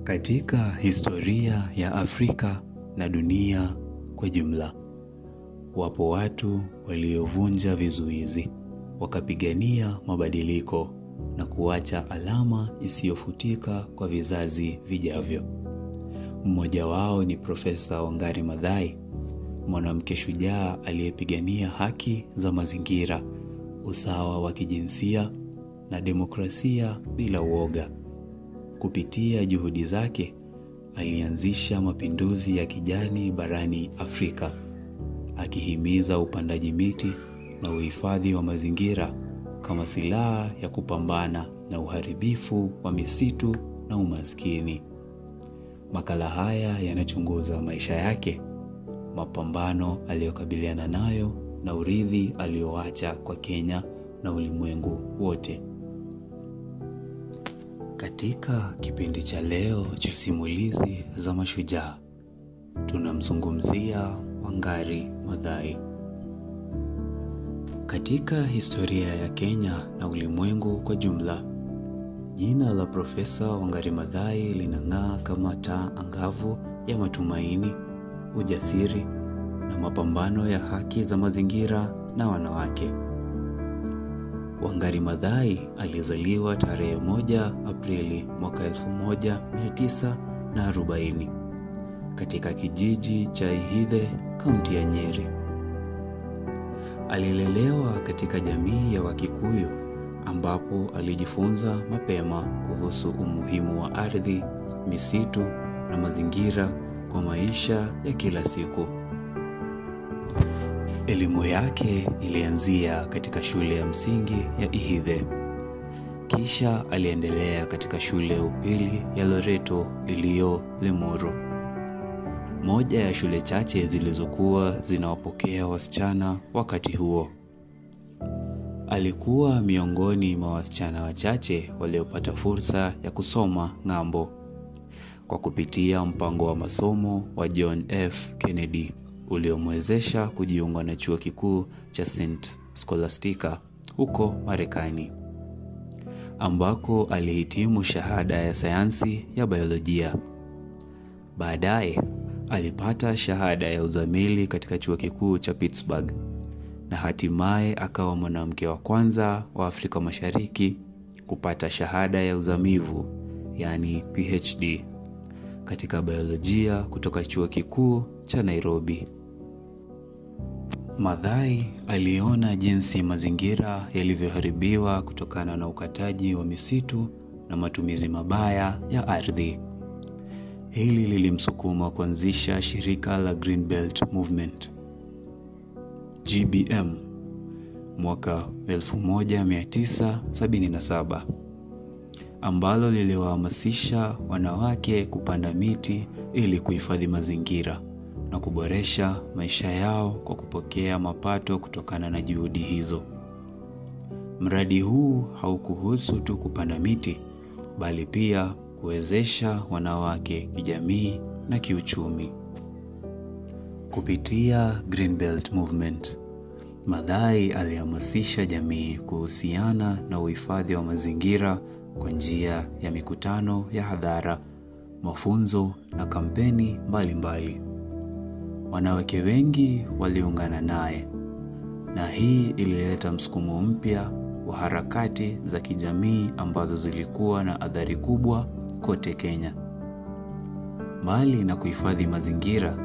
Katika historia ya Afrika na dunia kwa jumla, wapo watu waliovunja vizuizi, wakapigania mabadiliko na kuacha alama isiyofutika kwa vizazi vijavyo. Mmoja wao ni Profesa Wangari Maathai, mwanamke shujaa aliyepigania haki za mazingira, usawa wa kijinsia na demokrasia bila uoga. Kupitia juhudi zake, alianzisha mapinduzi ya kijani barani Afrika, akihimiza upandaji miti na uhifadhi wa mazingira kama silaha ya kupambana na uharibifu wa misitu na umaskini. Makala haya yanachunguza maisha yake, mapambano aliyokabiliana nayo na urithi alioacha kwa Kenya na ulimwengu wote. Katika kipindi cha leo cha simulizi za mashujaa, tunamzungumzia Wangari Maathai. Katika historia ya Kenya na ulimwengu kwa jumla, jina la Profesa Wangari Maathai linang'aa kama taa angavu ya matumaini, ujasiri na mapambano ya haki za mazingira na wanawake. Wangari Maathai alizaliwa tarehe 1 Aprili mwaka 1940 katika kijiji cha Ihithe, kaunti ya Nyeri. Alilelewa katika jamii ya Wakikuyu ambapo alijifunza mapema kuhusu umuhimu wa ardhi, misitu na mazingira kwa maisha ya kila siku. Elimu yake ilianzia katika shule ya msingi ya Ihithe. Kisha aliendelea katika shule ya upili ya Loreto iliyo Limuru, moja ya shule chache zilizokuwa zinawapokea wasichana wakati huo. Alikuwa miongoni mwa wasichana wachache waliopata fursa ya kusoma ng'ambo kwa kupitia mpango wa masomo wa John F. Kennedy uliomwezesha kujiunga na chuo kikuu cha St. Scholastica huko Marekani, ambako alihitimu shahada ya sayansi ya biolojia. Baadaye alipata shahada ya uzamili katika chuo kikuu cha Pittsburgh na hatimaye akawa mwanamke wa kwanza wa Afrika Mashariki kupata shahada ya uzamivu, yani PhD, katika biolojia kutoka chuo kikuu cha Nairobi. Maathai aliona jinsi mazingira yalivyoharibiwa kutokana na ukataji wa misitu na matumizi mabaya ya ardhi. Hili lilimsukuma kuanzisha shirika la Green Belt Movement, GBM, mwaka 1977, ambalo liliwahamasisha wanawake kupanda miti ili kuhifadhi mazingira na kuboresha maisha yao kwa kupokea mapato kutokana na juhudi hizo. Mradi huu haukuhusu tu kupanda miti, bali pia kuwezesha wanawake kijamii na kiuchumi. Kupitia Green Belt Movement, Maathai alihamasisha jamii kuhusiana na uhifadhi wa mazingira kwa njia ya mikutano ya hadhara, mafunzo na kampeni mbalimbali. Wanawake wengi waliungana naye, na hii ilileta msukumo mpya wa harakati za kijamii ambazo zilikuwa na athari kubwa kote Kenya. Mbali na kuhifadhi mazingira,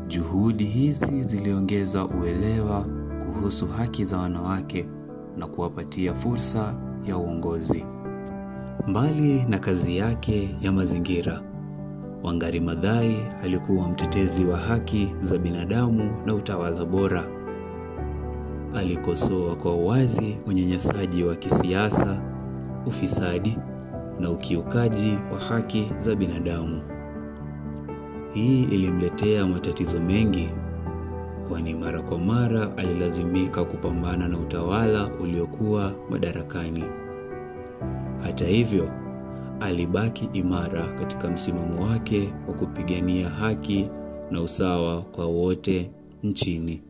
juhudi hizi ziliongeza uelewa kuhusu haki za wanawake na kuwapatia fursa ya uongozi. Mbali na kazi yake ya mazingira, Wangari Maathai alikuwa mtetezi wa haki za binadamu na utawala bora. Alikosoa kwa uwazi unyanyasaji wa kisiasa, ufisadi na ukiukaji wa haki za binadamu. Hii ilimletea matatizo mengi, kwani mara kwa mara alilazimika kupambana na utawala uliokuwa madarakani. Hata hivyo, alibaki imara katika msimamo wake wa kupigania haki na usawa kwa wote nchini.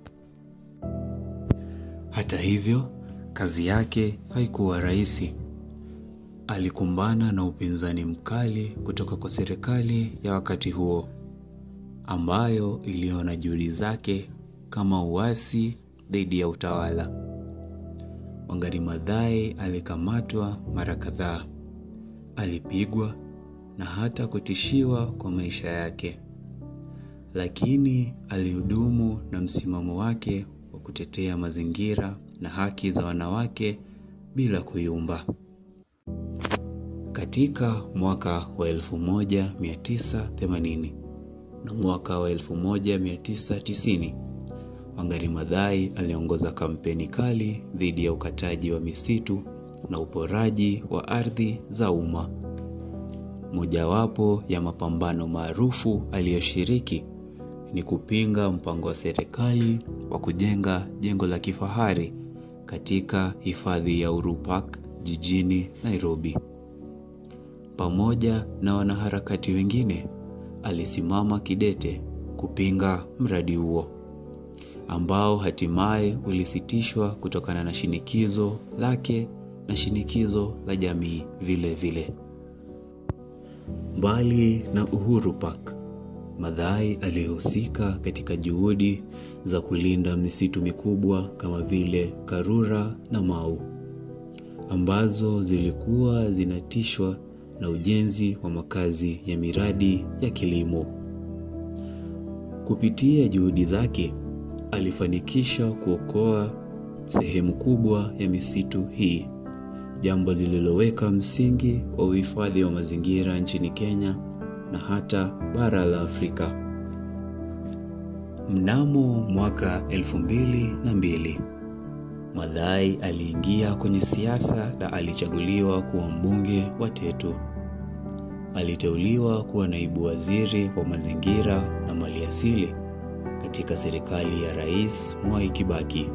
Hata hivyo, kazi yake haikuwa rahisi. alikumbana na upinzani mkali kutoka kwa serikali ya wakati huo, ambayo iliona juhudi zake kama uasi dhidi ya utawala. Wangari Maathai alikamatwa mara kadhaa, alipigwa na hata kutishiwa kwa maisha yake, lakini alihudumu na msimamo wake wa kutetea mazingira na haki za wanawake bila kuyumba. Katika mwaka wa 1980 na mwaka wa 1990, Wangari Maathai aliongoza kampeni kali dhidi ya ukataji wa misitu na uporaji wa ardhi za umma. Mojawapo ya mapambano maarufu aliyoshiriki ni kupinga mpango wa serikali wa kujenga jengo la kifahari katika hifadhi ya Uhuru Park jijini Nairobi. Pamoja na wanaharakati wengine, alisimama kidete kupinga mradi huo, ambao hatimaye ulisitishwa kutokana na shinikizo lake na shinikizo la jamii vile vile. Mbali na Uhuru Park, Maathai alihusika katika juhudi za kulinda misitu mikubwa kama vile Karura na Mau, ambazo zilikuwa zinatishwa na ujenzi wa makazi ya miradi ya kilimo. Kupitia juhudi zake, alifanikisha kuokoa sehemu kubwa ya misitu hii, jambo lililoweka msingi wa uhifadhi wa mazingira nchini Kenya na hata bara la Afrika. Mnamo mwaka 2002, Maathai aliingia kwenye siasa na alichaguliwa kuwa mbunge wa Tetu. Aliteuliwa kuwa naibu waziri wa mazingira na maliasili katika serikali ya Rais Mwai Kibaki.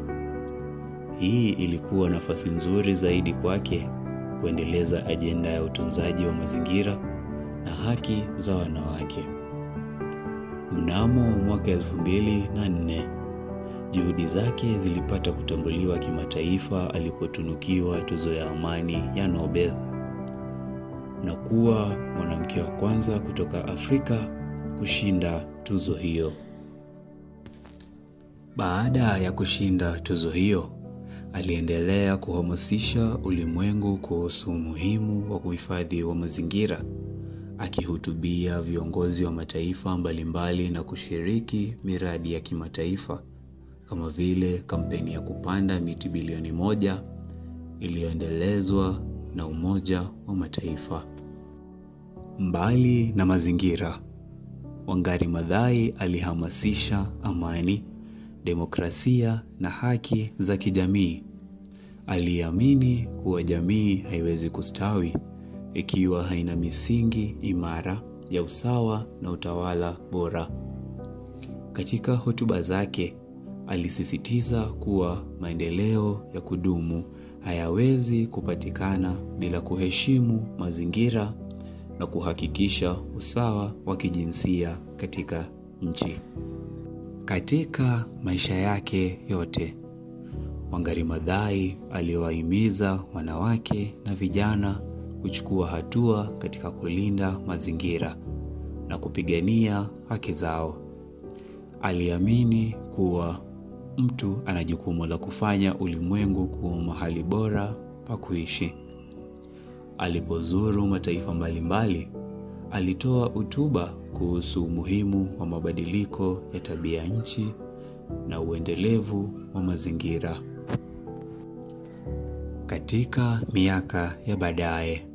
Hii ilikuwa nafasi nzuri zaidi kwake kuendeleza ajenda ya utunzaji wa mazingira na haki za wanawake. Mnamo mwaka 2004, juhudi zake zilipata kutambuliwa kimataifa alipotunukiwa tuzo ya amani ya Nobel na kuwa mwanamke wa kwanza kutoka Afrika kushinda tuzo hiyo. Baada ya kushinda tuzo hiyo, aliendelea kuhamasisha ulimwengu kuhusu umuhimu wa kuhifadhi wa mazingira, akihutubia viongozi wa mataifa mbalimbali na kushiriki miradi ya kimataifa kama vile kampeni ya kupanda miti bilioni 1 iliyoendelezwa na Umoja wa Mataifa. Mbali na mazingira, Wangari Maathai alihamasisha amani, demokrasia na haki za kijamii. Aliamini kuwa jamii haiwezi kustawi ikiwa haina misingi imara ya usawa na utawala bora. Katika hotuba zake, alisisitiza kuwa maendeleo ya kudumu hayawezi kupatikana bila kuheshimu mazingira na kuhakikisha usawa wa kijinsia katika nchi. Katika maisha yake yote, Wangari Maathai aliwahimiza wanawake na vijana kuchukua hatua katika kulinda mazingira na kupigania haki zao. Aliamini kuwa mtu ana jukumu la kufanya ulimwengu kuwa mahali bora pa kuishi. Alipozuru mataifa mbalimbali, alitoa hotuba kuhusu umuhimu wa mabadiliko ya tabia nchi na uendelevu wa mazingira. Katika miaka ya baadaye,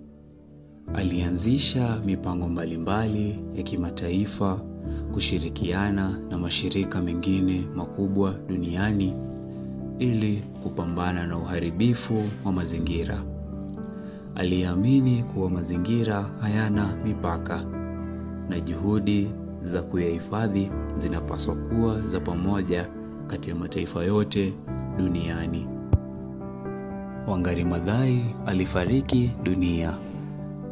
alianzisha mipango mbalimbali ya kimataifa kushirikiana na mashirika mengine makubwa duniani ili kupambana na uharibifu wa mazingira. Aliamini kuwa mazingira hayana mipaka na juhudi za kuyahifadhi zinapaswa kuwa za pamoja kati ya mataifa yote duniani. Wangari Maathai alifariki dunia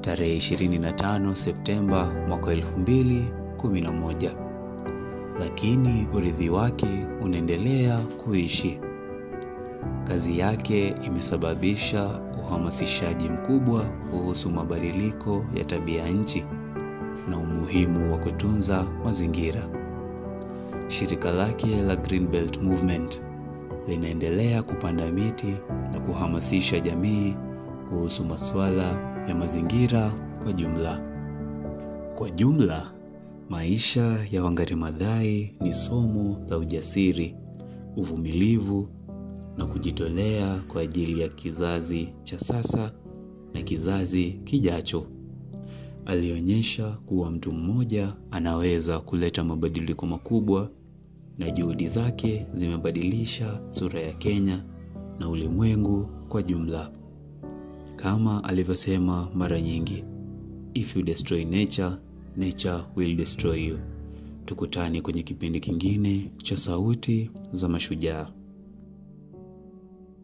tarehe 25 Septemba mwaka 2011, lakini urithi wake unaendelea kuishi. Kazi yake imesababisha uhamasishaji mkubwa kuhusu mabadiliko ya tabia nchi na umuhimu wa kutunza mazingira. Shirika lake la Green Belt Movement linaendelea kupanda miti na kuhamasisha jamii kuhusu masuala ya mazingira kwa jumla. Kwa jumla, maisha ya Wangari Maathai ni somo la ujasiri, uvumilivu na kujitolea kwa ajili ya kizazi cha sasa na kizazi kijacho. Alionyesha kuwa mtu mmoja anaweza kuleta mabadiliko makubwa, na juhudi zake zimebadilisha sura ya Kenya na ulimwengu kwa jumla. Kama alivyosema mara nyingi, if you destroy nature, nature will destroy you. Tukutane kwenye kipindi kingine cha Sauti za Mashujaa.